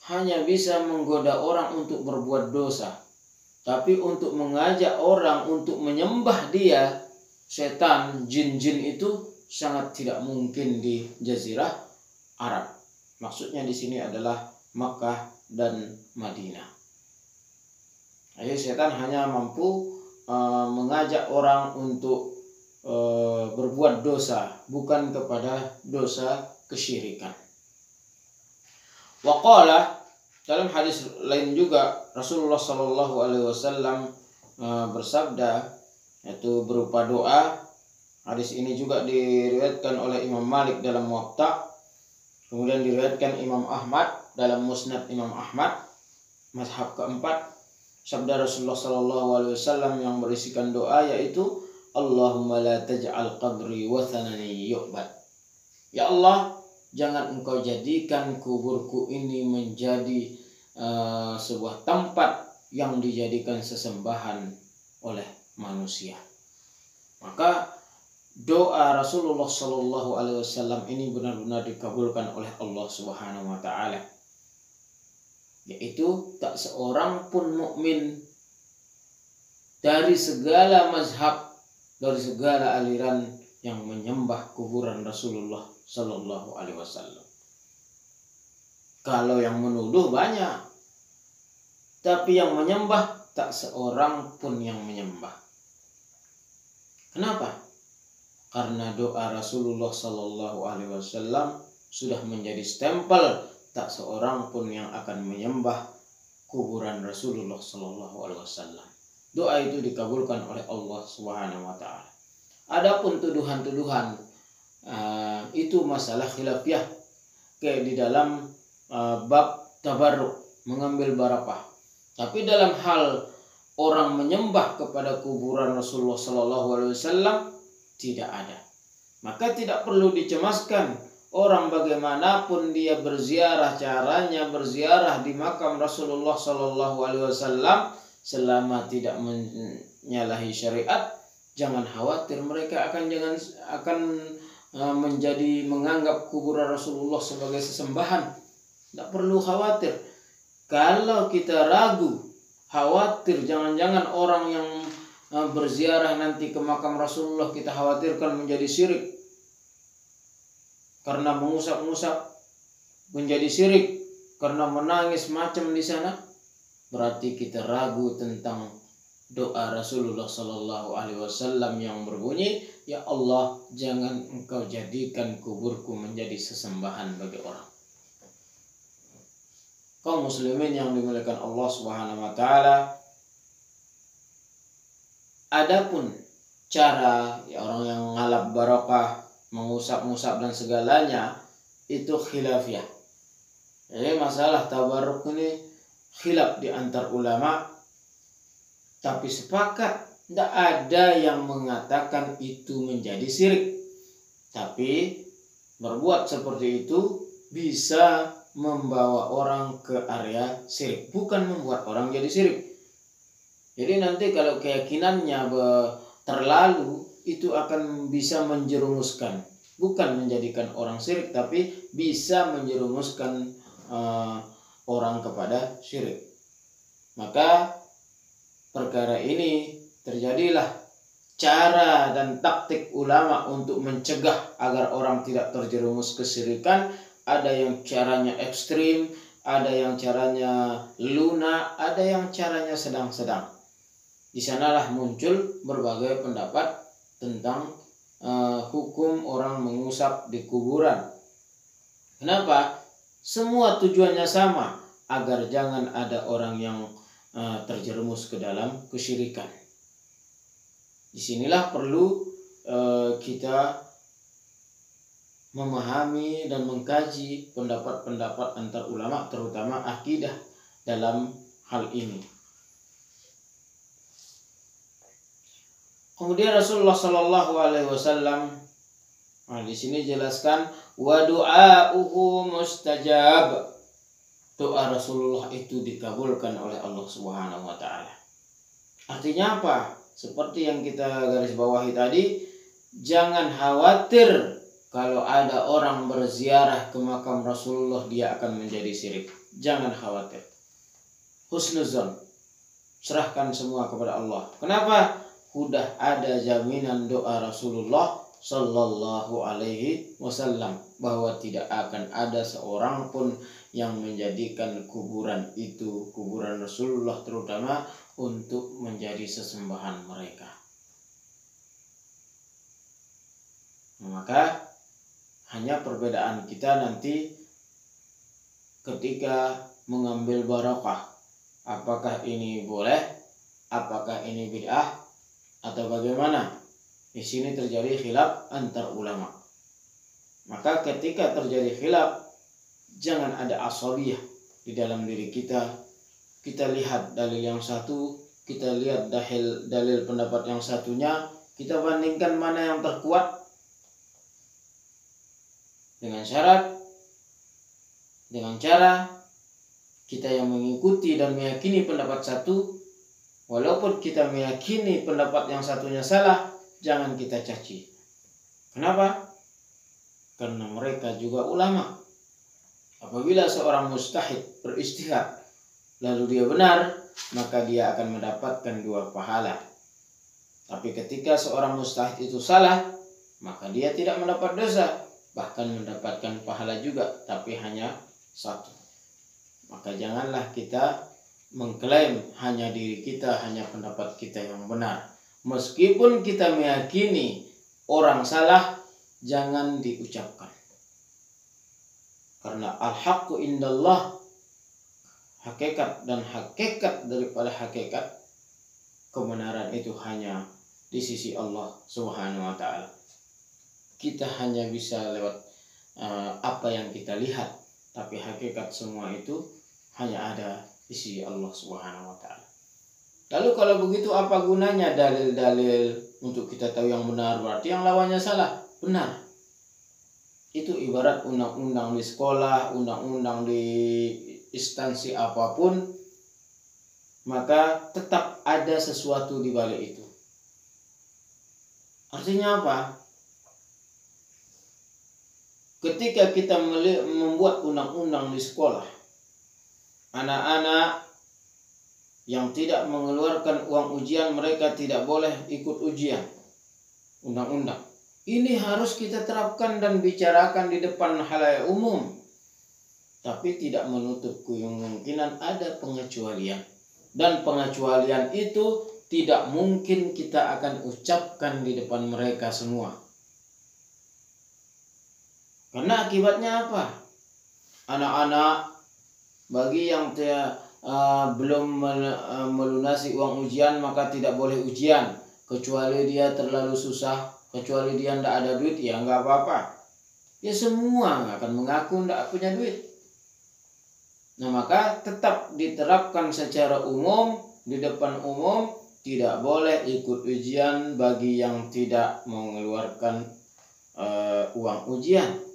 S1: hanya bisa menggoda orang untuk berbuat dosa. Tapi untuk mengajak orang untuk menyembah dia, setan, jin-jin itu sangat tidak mungkin di jazirah Arab. Maksudnya di sini adalah Makkah dan Madinah. Jadi setan hanya mampu mengajak orang untuk berbuat dosa, bukan kepada dosa kesyirikan. Waqala, dalam hadis lain juga Rasulullah sallallahu alaihi wasallam bersabda, yaitu berupa doa. Hadis ini juga diriwayatkan oleh Imam Malik dalam Muwatta, kemudian diriwayatkan Imam Ahmad dalam Musnad Imam Ahmad, mazhab keempat. Sabda Rasulullah sallallahu alaihi wasallam yang berisikan doa yaitu, Allahumma la taj'al qabri wathanani yu'bad. Ya Allah, jangan engkau jadikan kuburku ini menjadi sebuah tempat yang dijadikan sesembahan oleh manusia. Maka doa Rasulullah sallallahu alaihi wasallam ini benar-benar dikabulkan oleh Allah Subhanahu wa taala. Yaitu tak seorang pun mukmin dari segala mazhab, dari segala aliran yang menyembah kuburan Rasulullah sallallahu alaihi wasallam. Kalau yang menuduh banyak, tapi yang menyembah tak seorang pun yang menyembah. Kenapa? Karena doa Rasulullah sallallahu alaihi wasallam sudah menjadi stempel, tak seorang pun yang akan menyembah kuburan Rasulullah sallallahu alaihi wasallam. Doa itu dikabulkan oleh Allah Subhanahu wa taala. Adapun tuduhan-tuduhan itu masalah khilafiyah, kayak di dalam bab tabarruk, mengambil barakah. Tapi dalam hal orang menyembah kepada kuburan Rasulullah sallallahu alaihi wasallam tidak ada. Maka tidak perlu dicemaskan orang bagaimanapun dia berziarah, caranya berziarah di makam Rasulullah sallallahu alaihi wasallam selama tidak menyalahi syariat, jangan khawatir mereka akan menganggap kuburan Rasulullah sebagai sesembahan. Tidak perlu khawatir. Kalau kita ragu, khawatir jangan-jangan orang yang berziarah nanti ke makam Rasulullah kita khawatirkan menjadi syirik. karena mengusap-ngusap menjadi syirik, karena menangis macam di sana, berarti kita ragu tentang doa Rasulullah Sallallahu Alaihi Wasallam yang berbunyi, ya Allah, jangan engkau jadikan kuburku menjadi sesembahan bagi orang. Kaum muslimin yang dimuliakan Allah Subhanahu Wa Taala, adapun cara ya orang yang ngalap barokah, mengusap-ngusap dan segalanya itu khilafiyah. Jadi masalah tabarruk ini khilaf di antar ulama, tapi sepakat tidak ada yang mengatakan itu menjadi syirik. Tapi berbuat seperti itu bisa membawa orang ke area syirik, bukan membuat orang jadi syirik. Jadi nanti kalau keyakinannya terlalu, itu akan bisa menjerumuskan, bukan menjadikan orang syirik, tapi bisa menjerumuskan orang kepada syirik. Maka perkara ini terjadilah cara dan taktik ulama untuk mencegah agar orang tidak terjerumus kesyirikan. Ada yang caranya ekstrim, ada yang caranya lunak, ada yang caranya sedang-sedang. Di sanalah muncul berbagai pendapat tentang hukum orang mengusap di kuburan. Kenapa? Semua tujuannya sama, agar jangan ada orang yang terjerumus ke dalam kesyirikan. Disinilah perlu kita memahami dan mengkaji pendapat-pendapat antar ulama, terutama akidah dalam hal ini. Kemudian Rasulullah Shallallahu Alaihi Wasallam di sini jelaskan wa du'auhu mustajab. Doa Rasulullah itu dikabulkan oleh Allah Subhanahu Wa Taala. Artinya apa? Seperti yang kita garis bawahi tadi, jangan khawatir kalau ada orang berziarah ke makam Rasulullah dia akan menjadi syirik. Jangan khawatir. Husnuzon. Serahkan semua kepada Allah. Kenapa? Sudah ada jaminan doa Rasulullah Sallallahu Alaihi Wasallam bahwa tidak akan ada seorang pun yang menjadikan kuburan itu, kuburan Rasulullah terutama, untuk menjadi sesembahan mereka. Maka hanya perbedaan kita nanti ketika mengambil barokah. Apakah ini boleh? Apakah ini bid'ah? Atau bagaimana? Di sini terjadi khilaf antar ulama. Maka ketika terjadi khilaf, jangan ada asabiyah di dalam diri kita. Kita lihat dalil yang satu, kita lihat dalil pendapat yang satunya, kita bandingkan mana yang terkuat. Dengan cara kita yang mengikuti dan meyakini pendapat satu, walaupun kita meyakini pendapat yang satunya salah, jangan kita caci. Kenapa? Karena mereka juga ulama. Apabila seorang mujtahid beristihad lalu dia benar, maka dia akan mendapatkan 2 pahala. Tapi ketika seorang mujtahid itu salah, maka dia tidak mendapat dosa, bahkan mendapatkan pahala juga, tapi hanya 1. Maka janganlah kita mengklaim hanya diri kita, hanya pendapat kita yang benar. Meskipun kita meyakini orang salah, jangan diucapkan. Karena al-haqqu indallah, hakikat dan hakikat daripada hakikat kebenaran itu hanya di sisi Allah Subhanahu Wa Taala. Kita hanya bisa lewat apa yang kita lihat, tapi hakikat semua itu hanya ada di sisi Allah Subhanahu Wa Taala. Lalu kalau begitu apa gunanya dalil-dalil untuk kita tahu yang benar, berarti yang lawannya salah? Benar. Itu ibarat undang-undang di sekolah, undang-undang di instansi apapun, maka tetap ada sesuatu di balik itu. Artinya apa? Ketika kita membuat undang-undang di sekolah, anak-anak yang tidak mengeluarkan uang ujian, mereka tidak boleh ikut ujian undang-undang. Ini harus kita terapkan dan bicarakan di depan halayak umum. Tapi tidak menutup kemungkinan ada pengecualian. Dan pengecualian itu tidak mungkin kita akan ucapkan di depan mereka semua. Karena akibatnya apa? Anak-anak bagi yang belum melunasi uang ujian maka tidak boleh ujian. Kecuali dia terlalu susah, kecuali dia tidak ada duit, ya nggak apa-apa. Ya semua akan mengaku tidak punya duit. Nah maka tetap diterapkan secara umum, di depan umum, tidak boleh ikut ujian bagi yang tidak mengeluarkan uang ujian.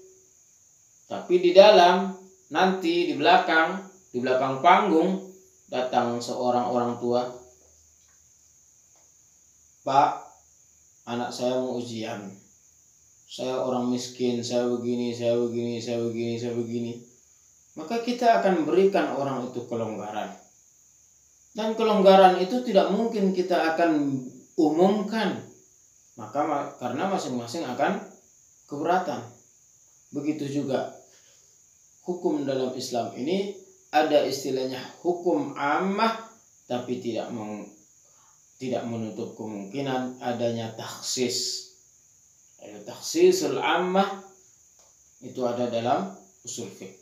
S1: Tapi di dalam, nanti di belakang panggung, datang seorang orang tua. Pak, anak saya mau ujian. Saya orang miskin, saya begini. Maka kita akan berikan orang itu kelonggaran. Dan kelonggaran itu tidak mungkin kita akan umumkan. Maka karena masing-masing akan keberatan. Begitu juga hukum dalam Islam ini ada istilahnya hukum ammah, tapi tidak menutup kemungkinan adanya takhsis. Takhsisul ammah itu ada dalam usul fiqh.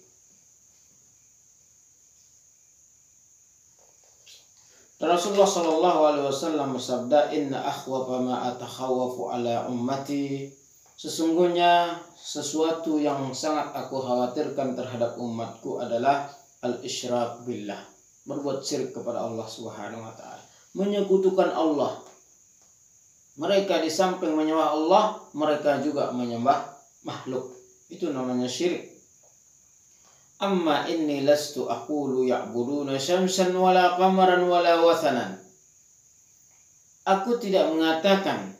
S1: Rasulullah sallallahu alaihi wasallam bersabda, "Inna akhwafa ma atakhawwafu ala ummati." Sesungguhnya sesuatu yang sangat aku khawatirkan terhadap umatku adalah al-isyrak billah, berbuat syirik kepada Allah Subhanahu wa taala, menyekutukan Allah. Mereka di samping menyembah Allah, mereka juga menyembah makhluk. Itu namanya syirik. Amma inni lastu aqulu ya'buduna syamsan wala qamaran wala wathanan. Aku tidak mengatakan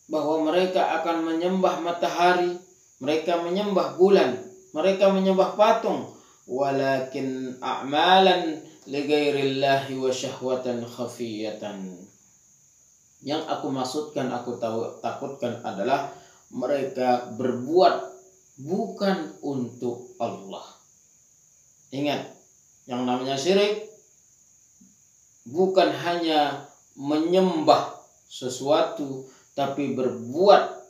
S1: bahwa mereka akan menyembah matahari, mereka menyembah bulan, mereka menyembah patung, walakin a'malan li ghairillahi wa syahwatan khafiyatan. Yang aku maksudkan, aku takutkan adalah mereka berbuat bukan untuk Allah. Ingat, yang namanya syirik bukan hanya menyembah sesuatu, tapi berbuat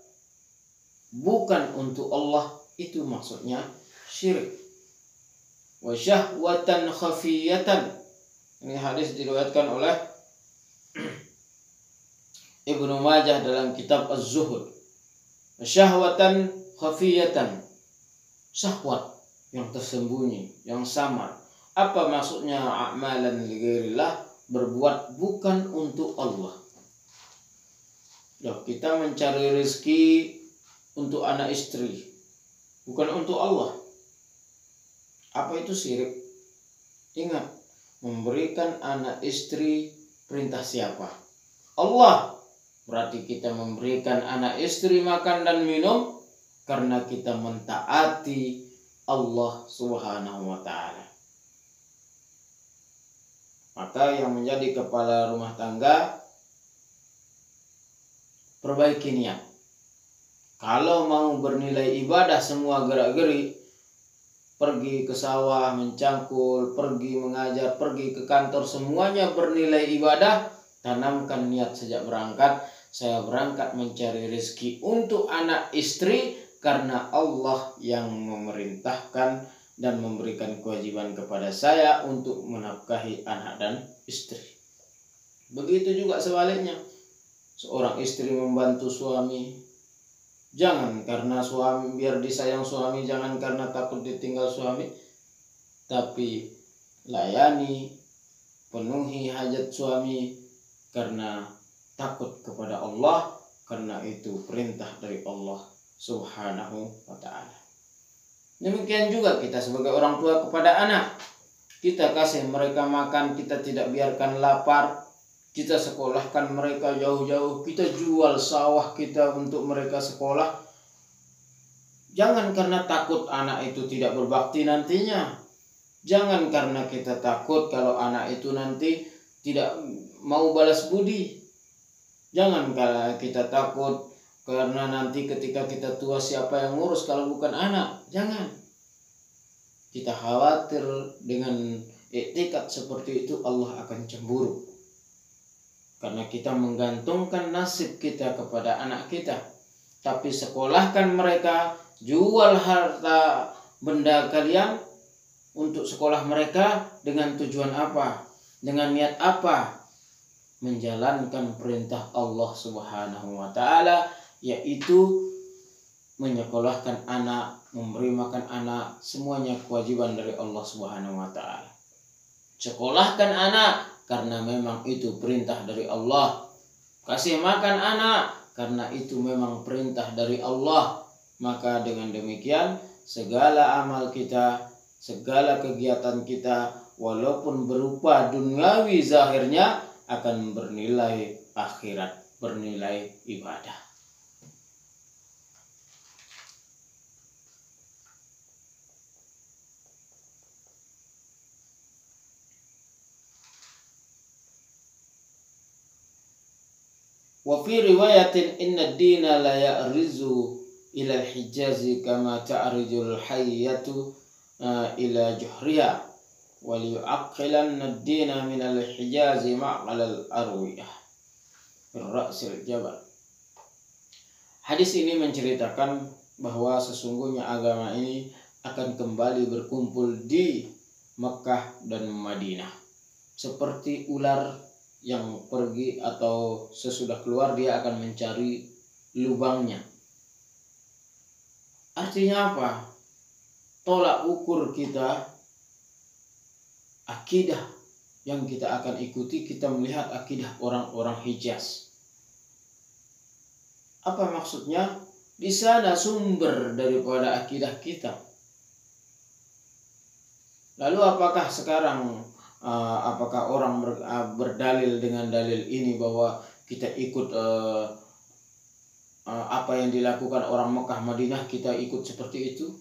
S1: bukan untuk Allah, itu maksudnya syirik. Wa syahwatan khafiyatan. Ini hadis diriwayatkan oleh Ibnu Majah dalam kitab Az-Zuhud. Syahwatan khafiyatan. Syahwat yang tersembunyi, yang samar. Apa maksudnya a'malan li ghairillah? Berbuat bukan untuk Allah. Loh, kita mencari rezeki untuk anak istri, bukan untuk Allah. Apa itu syirik? Ingat, memberikan anak istri perintah siapa? Allah. Berarti kita memberikan anak istri makan dan minum karena kita mentaati Allah Subhanahu wa ta'ala. Maka yang menjadi kepala rumah tangga, perbaiki niat. Kalau mau bernilai ibadah semua gerak-geri, pergi ke sawah mencangkul, pergi mengajar, pergi ke kantor, semuanya bernilai ibadah, tanamkan niat sejak berangkat. Saya berangkat mencari rezeki untuk anak istri karena Allah yang memerintahkan dan memberikan kewajiban kepada saya untuk menafkahi anak dan istri. Begitu juga sebaliknya. Seorang istri membantu suami, jangan karena suami biar disayang suami, jangan karena takut ditinggal suami, tapi layani, penuhi hajat suami karena takut kepada Allah, karena itu perintah dari Allah Subhanahu wa ta'ala. Demikian juga kita sebagai orang tua kepada anak. Kita kasih mereka makan, kita tidak biarkan lapar. Kita sekolahkan mereka jauh-jauh, kita jual sawah kita untuk mereka sekolah. Jangan karena takut anak itu tidak berbakti nantinya. Jangan karena kita takut kalau anak itu nanti tidak mau balas budi. Jangan karena kita takut Karena nanti ketika kita tua siapa yang ngurus kalau bukan anak? Jangan. Kita khawatir dengan etikat seperti itu Allah akan cemburu. Karena kita menggantungkan nasib kita kepada anak kita. Tapi sekolahkan mereka, jual harta benda kalian untuk sekolah mereka dengan tujuan apa? Dengan niat apa? Menjalankan perintah Allah Subhanahu wa taala, yaitu menyekolahkan anak, memberi makan anak, semuanya kewajiban dari Allah Subhanahu wa taala. Sekolahkan anak karena memang itu perintah dari Allah. Kasih makan anak karena itu memang perintah dari Allah. Maka dengan demikian segala amal kita, segala kegiatan kita, walaupun berupa duniawi zahirnya, akan bernilai akhirat, bernilai ibadah. Wa fi riwayatin inna ad-dina la ya'rizu ila al-Hijaz kama ta'rijul hayyatu ila juhriha wa liyu'aqqilanna ad-dina min al-Hijaz ma'al al-arwiyah bir-ra'sil jabal. Hadis ini menceritakan bahwa sesungguhnya agama ini akan kembali berkumpul di Mekah dan Madinah. Seperti ular yang pergi atau sesudah keluar dia akan mencari lubangnya. Artinya apa? Tolak ukur kita, akidah yang kita akan ikuti, kita melihat akidah orang-orang Hijaz. Apa maksudnya? Di sana sumber daripada akidah kita. Lalu apakah sekarang apakah orang berdalil dengan dalil ini bahwa kita ikut apa yang dilakukan orang Mekah Madinah, kita ikut seperti itu?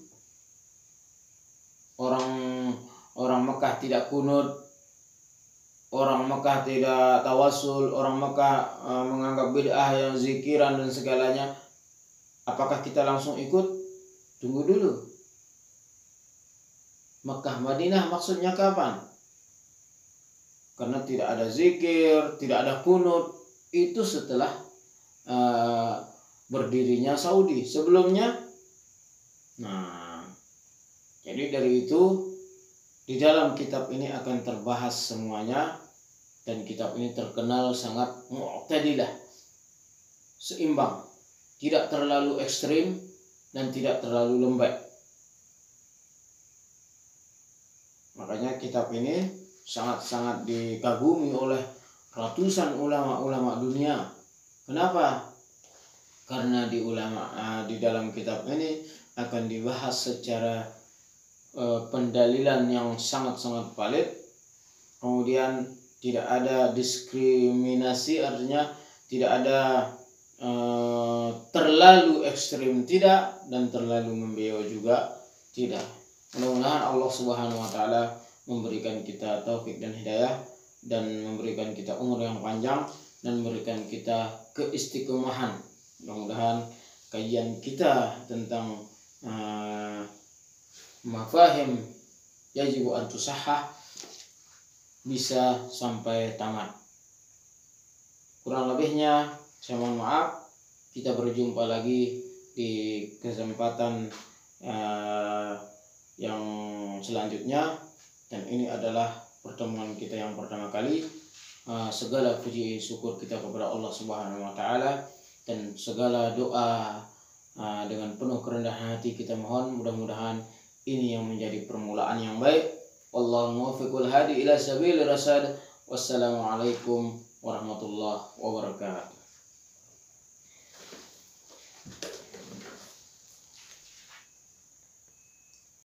S1: Orang Mekah tidak kunut, orang Mekah tidak tawasul, orang Mekah menganggap bid'ah yang zikiran dan segalanya. Apakah kita langsung ikut? Tunggu dulu. Mekah Madinah maksudnya kapan? Karena tidak ada zikir, tidak ada kunut, itu setelah berdirinya Saudi. Sebelumnya, nah, jadi dari itu di dalam kitab ini akan terbahas semuanya, dan kitab ini terkenal sangat mu'tadilah, seimbang, tidak terlalu ekstrim dan tidak terlalu lembek. Makanya kitab ini sangat-sangat dikagumi oleh ratusan ulama-ulama dunia. Kenapa? Karena di dalam kitab ini akan dibahas secara pendalilan yang sangat-sangat valid. Kemudian tidak ada diskriminasi, artinya tidak ada terlalu ekstrim tidak, dan terlalu membeo juga tidak. Mudah-mudahan Allah Subhanahu wa taala memberikan kita taufik dan hidayah, dan memberikan kita umur yang panjang, dan memberikan kita keistiqomahan. Mudah-mudahan kajian kita tentang mafahim yajibu an tusahhah bisa sampai tamat. Kurang lebihnya saya mohon maaf. Kita berjumpa lagi di kesempatan yang selanjutnya. Dan ini adalah pertemuan kita yang pertama kali. Segala puji syukur kita kepada Allah Subhanahu wa taala, dan segala doa dengan penuh kerendahan hati kita mohon, mudah-mudahan ini yang menjadi permulaan yang baik. Wallahu muwaffiqul hadi ila sabilir rasyad. Wassalamualaikum warahmatullahi wabarakatuh.